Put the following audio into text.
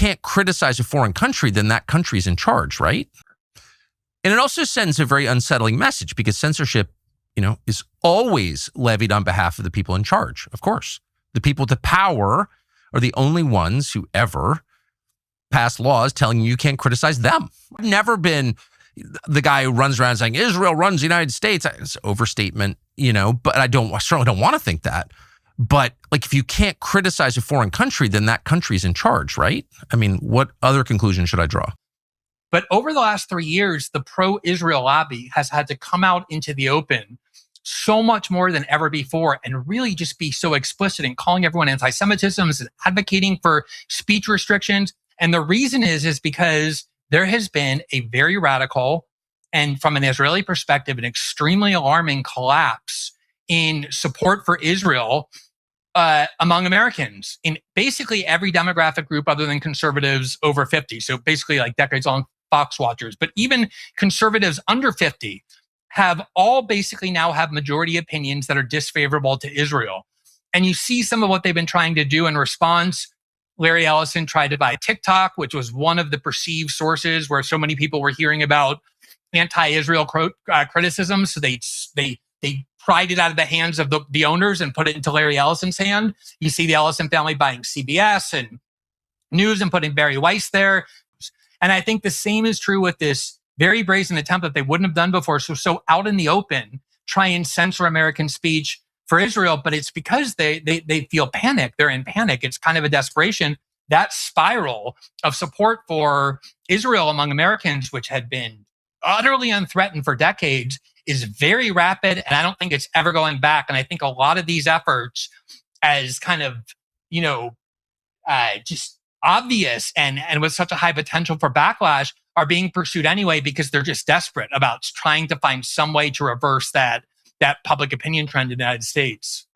can't criticize a foreign country, then that country's in charge, right? And it also sends a very unsettling message because censorship, is always levied on behalf of the people in charge, of course. The people with the power are the only ones who ever pass laws telling you can't criticize them. I've never been the guy who runs around saying Israel runs the United States. It's an overstatement, but I certainly don't want to think that. But if you can't criticize a foreign country, then that country's in charge, right? I mean, what other conclusion should I draw? But over the last 3 years, the pro-Israel lobby has had to come out into the open so much more than ever before and really just be so explicit in calling everyone anti-Semitism and advocating for speech restrictions. And the reason is because there has been a very radical and, from an Israeli perspective, an extremely alarming collapse in support for Israel among Americans in basically every demographic group other than conservatives over 50. So basically decades-long Fox watchers, but even conservatives under 50 have all basically now have majority opinions that are disfavorable to Israel. And you see some of what they've been trying to do in response. Larry Ellison tried to buy TikTok, which was one of the perceived sources where so many people were hearing about anti-Israel criticism. So they pried it out of the hands of the owners and put it into Larry Ellison's hand. You see the Ellison family buying CBS and News and putting Barry Weiss there. And I think the same is true with this very brazen attempt that they wouldn't have done before. So out in the open, try and censor American speech for Israel, but it's because they feel panic. They're in panic. It's kind of a desperation. That spiral of support for Israel among Americans, which had been utterly unthreatened for decades, is very rapid. And I don't think it's ever going back. And I think a lot of these efforts, as kind of, just obvious and with such a high potential for backlash, are being pursued anyway because they're just desperate about trying to find some way to reverse that public opinion trend in the United States.